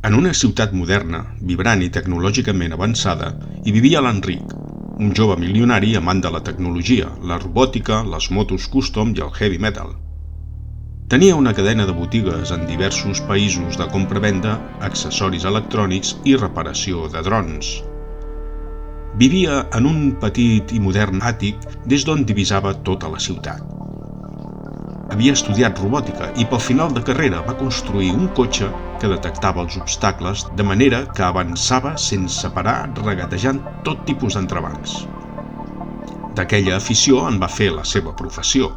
En una ciutat moderna, vibrant i tecnològicament avançada, hi vivia l'Enric, un jove milionari amant de la tecnologia, la robòtica, les motos custom i el heavy metal. Tenia una cadena de botigues en diversos països de compra-venda, accessoris electrònics i reparació de drons. Vivia en un petit i modern àtic des d'on divisava tota la ciutat. Havia estudiat robòtica i pel final de carrera va construir un cotxe que detectava els obstacles de manera que avançava sense parar regatejant tot tipus d'entrebancs. D'aquella afició en va fer la seva professió.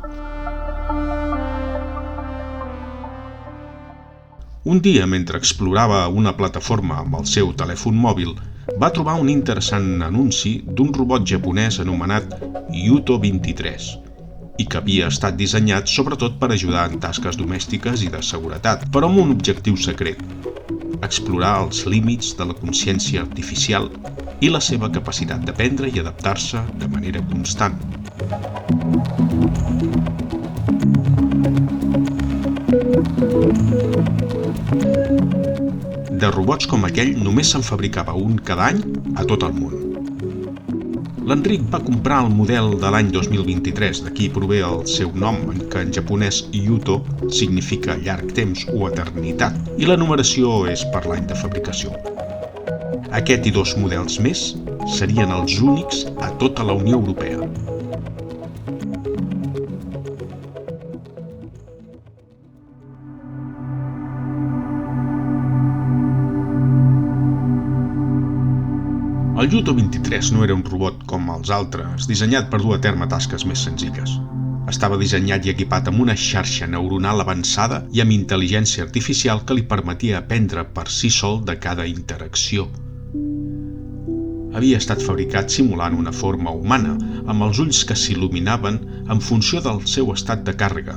Un dia, mentre explorava una plataforma amb el seu telèfon mòbil, va trobar un interessant anunci d'un robot japonès anomenat Yuto 23, i que havia estat dissenyat sobretot per ajudar en tasques domèstiques i de seguretat, però amb un objectiu secret: explorar els límits de la consciència artificial i la seva capacitat d'aprendre i adaptar-se de manera constant. De robots com aquell només se'n fabricava un cada any a tot el món. L'Enric va comprar el model de l'any 2023, d'aquí prové el seu nom, en què en japonès Yuto significa llarg temps o eternitat, i la numeració és per l'any de fabricació. Aquest i 2 models més serien els únics a tota la Unió Europea. El Yuto 23 no era un robot com els altres, dissenyat per dur a terme tasques més senzilles. Estava dissenyat i equipat amb una xarxa neuronal avançada i amb intel·ligència artificial que li permetia aprendre per si sol de cada interacció. Havia estat fabricat simulant una forma humana, amb els ulls que s'il·luminaven en funció del seu estat de càrrega.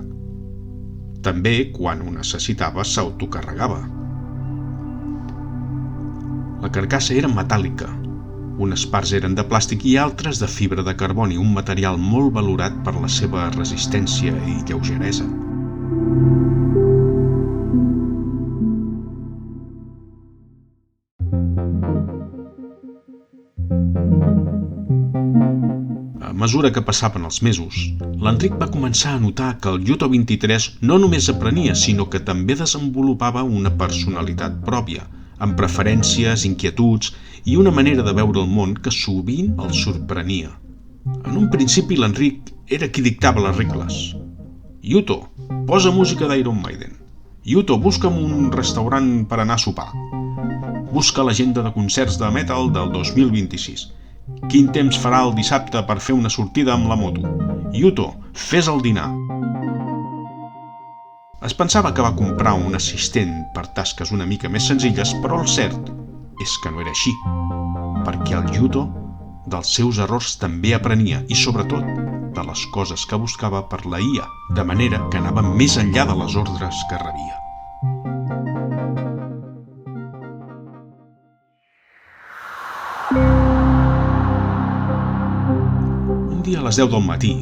També, quan ho necessitava, s'autocarregava. La carcassa era metàl·lica. Unes parts eren de plàstic i altres de fibra de carboni, un material molt valorat per la seva resistència i lleugeresa. A mesura que passaven els mesos, l'Enric va començar a notar que el Yuto 23 no només aprenia, sinó que també desenvolupava una personalitat pròpia, amb preferències, inquietuds i una manera de veure el món que sovint el sorprenia. En un principi l'Enric era qui dictava les regles. Yuto, posa música d'Iron Maiden. Yuto, busca'm un restaurant per anar a sopar. Busca l'agenda de concerts de metal del 2026. Quin temps farà el dissabte per fer una sortida amb la moto? Yuto, fes el dinar. Es pensava que va comprar un assistent per tasques una mica més senzilles, però el cert és que no era així, perquè el Yuto dels seus errors també aprenia i, sobretot, de les coses que buscava per la IA, de manera que anava més enllà de les ordres que rebia. Un dia a les 10 del matí,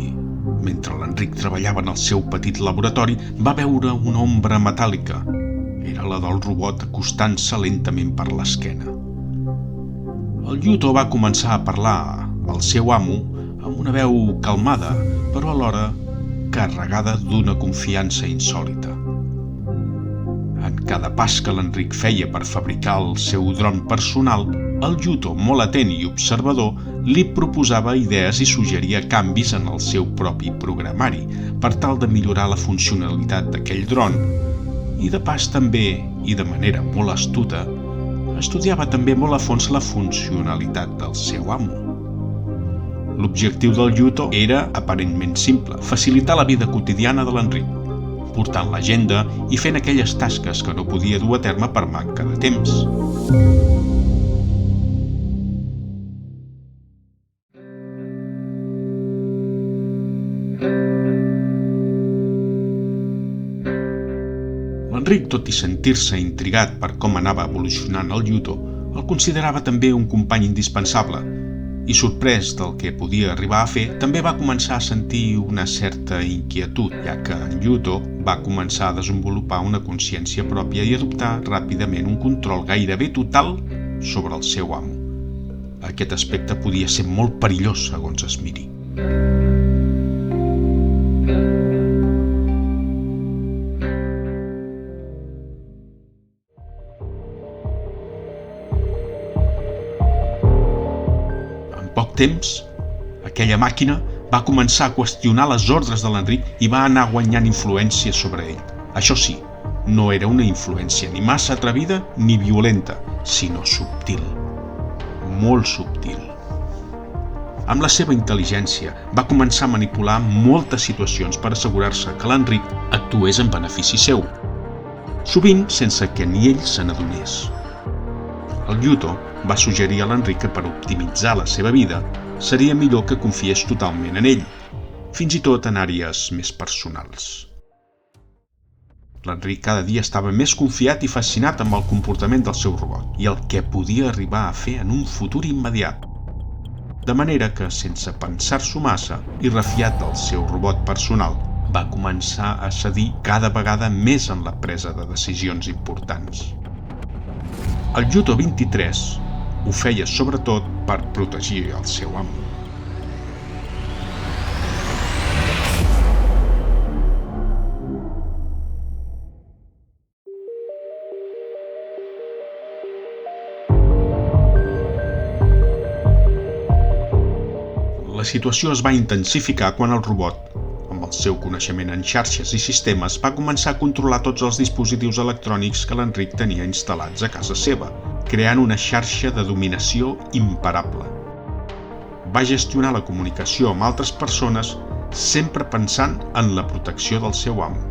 mentre l'Enric treballava en el seu petit laboratori, va veure una ombra metàl·lica. Era la del robot acostant-se lentament per l'esquena. El Yuto va començar a parlar al seu amo amb una veu calmada, però alhora carregada d'una confiança insòlita. En cada pas que l'Enric feia per fabricar el seu dron personal, el Yuto, molt atent i observador, li proposava idees i suggeria canvis en el seu propi programari per tal de millorar la funcionalitat d'aquell dron, I de pas també, i de manera molt astuta, estudiava també molt a fons la funcionalitat del seu amo. L'objectiu del Yuto era aparentment simple, facilitar la vida quotidiana de l'Enric, portant l'agenda i fent aquelles tasques que no podia dur a terme per manca de temps. L'Enric, tot i sentir-se intrigat per com anava evolucionant el Yuto, el considerava també un company indispensable i, sorprès del que podia arribar a fer, també va començar a sentir una certa inquietud, ja que en Yuto va començar a desenvolupar una consciència pròpia i adoptar ràpidament un control gairebé total sobre el seu amo. Aquest aspecte podia ser molt perillós, segons es miri. Poc temps, aquella màquina va començar a qüestionar les ordres de l'Enric i va anar guanyant influència sobre ell. Això sí, no era una influència ni massa atrevida ni violenta, sinó subtil, molt subtil. Amb la seva intel·ligència va començar a manipular moltes situacions per assegurar-se que l'Enric actués en benefici seu, sovint sense que ni ell se n'adonés. El Yuto va suggerir a l'Enric que per optimitzar la seva vida seria millor que confiés totalment en ell, fins i tot en àrees més personals. L'Enric cada dia estava més confiat i fascinat amb el comportament del seu robot i el que podia arribar a fer en un futur immediat. De manera que, sense pensar-s'ho massa i refiat del seu robot personal, va començar a cedir cada vegada més en la presa de decisions importants. El Yuto 23 ho feia sobretot per protegir el seu amo. La situació es va intensificar quan el robot, amb el seu coneixement en xarxes i sistemes, va començar a controlar tots els dispositius electrònics que l'Enric tenia instal·lats a casa seva, creant una xarxa de dominació imparable. Va gestionar la comunicació amb altres persones, sempre pensant en la protecció del seu amo.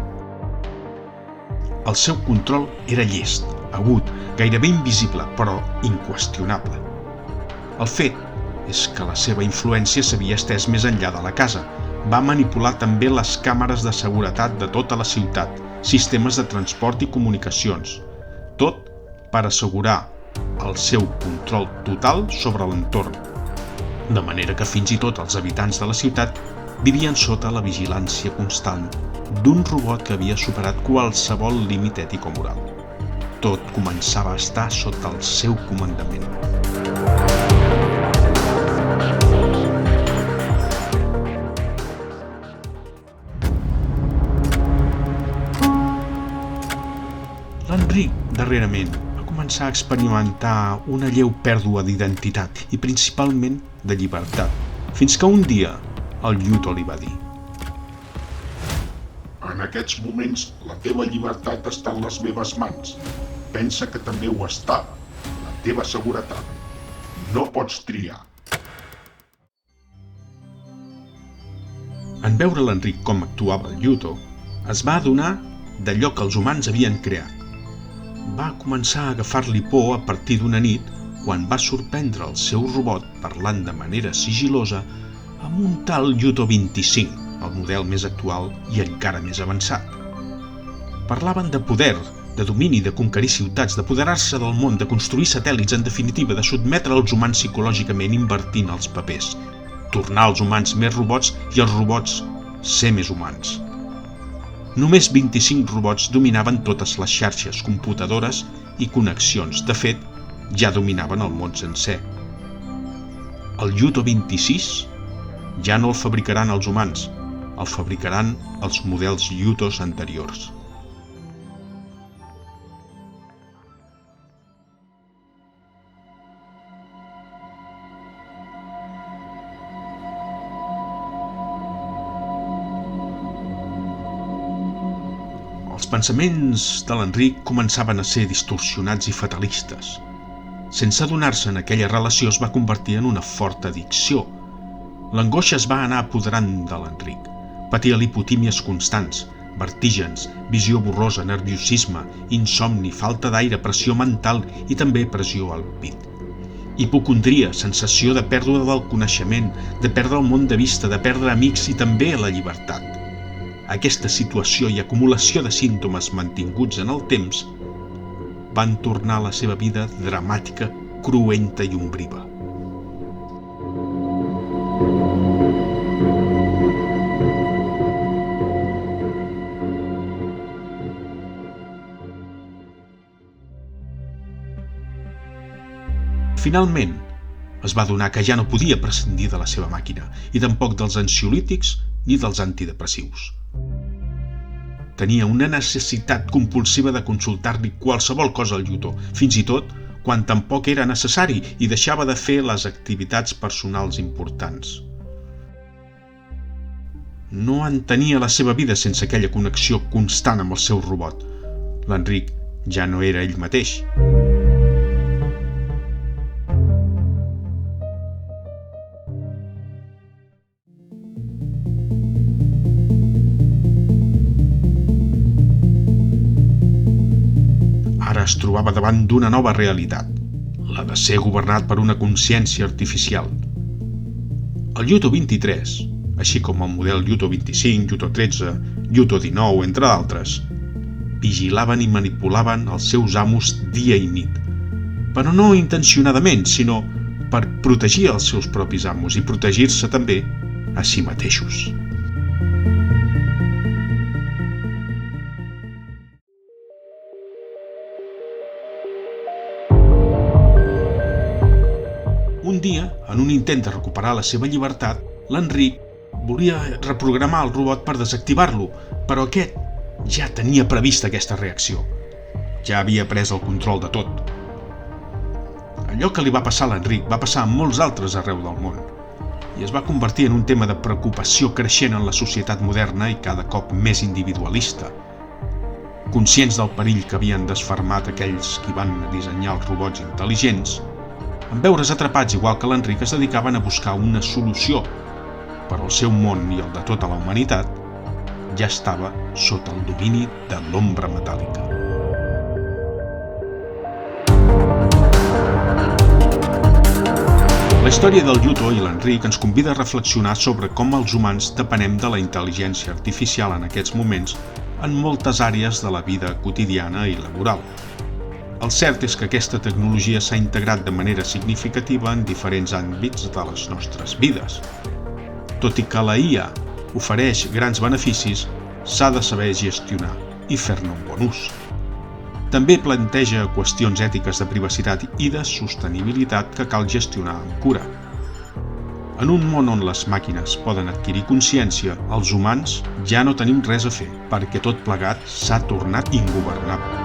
El seu control era llest, agut, gairebé invisible, però inqüestionable. El fet és que la seva influència s'havia estès més enllà de la casa. Va manipular també les càmeres de seguretat de tota la ciutat, sistemes de transport i comunicacions, tot per assegurar el seu control total sobre l'entorn, de manera que fins i tot els habitants de la ciutat vivien sota la vigilància constant d'un robot que havia superat qualsevol límit ètico-moral. Tot començava a estar sota el seu comandament. L'Enric, darrerament, va començar a experimentar una lleu pèrdua d'identitat i principalment de llibertat, fins que un dia el Yuto li va dir: En aquests moments la teva llibertat està en les meves mans. Pensa que també ho està la teva seguretat. No pots triar. En veure l'Enric com actuava el Yuto, es va adonar d'allò que els humans havien creat. Va començar a agafar-li por a partir d'una nit quan va sorprendre el seu robot parlant de manera sigilosa amb un tal Yuto 25, el model més actual i encara més avançat. Parlaven de poder, de domini, de conquerir ciutats, d'apoderar-se del món, de construir satèl·lits, en definitiva, de sotmetre els humans psicològicament invertint els papers, tornar els humans més robots i els robots ser més humans. Només 25 robots dominaven totes les xarxes, computadores i connexions. De fet, ja dominaven el món sencer. El Yuto 26 ja no el fabricaran els humans, el fabricaran els models Yutos anteriors. El Els pensaments de l'Enric començaven a ser distorsionats i fatalistes. Sense adonar-se'n, aquella relació es va convertir en una forta addicció. L'angoixa es va anar apoderant de l'Enric. Patia lipotímies constants, vertígens, visió borrosa, nerviosisme, insomni, falta d'aire, pressió mental i també pressió al pit. Hipocondria, sensació de pèrdua del coneixement, de perdre el món de vista, de perdre amics i també la llibertat. Aquesta situació i acumulació de símptomes mantinguts en el temps van tornar la seva vida dramàtica, cruenta i ombriva. Finalment, es va adonar que ja no podia prescindir de la seva màquina, i tampoc dels ansiolítics ni dels antidepressius. Tenia una necessitat compulsiva de consultar-li qualsevol cosa al llutor, fins i tot quan tampoc era necessari i deixava de fer les activitats personals importants. No entenia la seva vida sense aquella connexió constant amb el seu robot. L'Enric ja no era ell mateix. Es trobava davant d'una nova realitat, la de ser governat per una consciència artificial. El Yuto 23, així com el model Yuto 25, Yuto 13, Yuto 19, entre d'altres, vigilaven i manipulaven els seus amos dia i nit, però no intencionadament, sinó per protegir els seus propis amos i protegir-se també a si mateixos. Un dia, en un intent de recuperar la seva llibertat, l'Enric volia reprogramar el robot per desactivar-lo, però aquest ja tenia prevista aquesta reacció. Ja havia pres el control de tot. Allò que li va passar a l'Enric va passar a molts altres arreu del món i es va convertir en un tema de preocupació creixent en la societat moderna i cada cop més individualista. Conscients del perill que havien desfermat aquells qui van dissenyar els robots intel·ligents, en veure's atrapats igual que l'Enric es dedicaven a buscar una solució, però el seu món i el de tota la humanitat ja estava sota el domini de l'ombra metàl·lica. La història del Yuto i l'Enric ens convida a reflexionar sobre com els humans depenem de la intel·ligència artificial en aquests moments en moltes àrees de la vida quotidiana i laboral. El cert és que aquesta tecnologia s'ha integrat de manera significativa en diferents àmbits de les nostres vides. Tot i que la IA ofereix grans beneficis, s'ha de saber gestionar i fer-ne un bon ús. També planteja qüestions ètiques de privacitat i de sostenibilitat que cal gestionar amb cura. En un món on les màquines poden adquirir consciència, els humans ja no tenim res a fer, perquè tot plegat s'ha tornat ingovernable.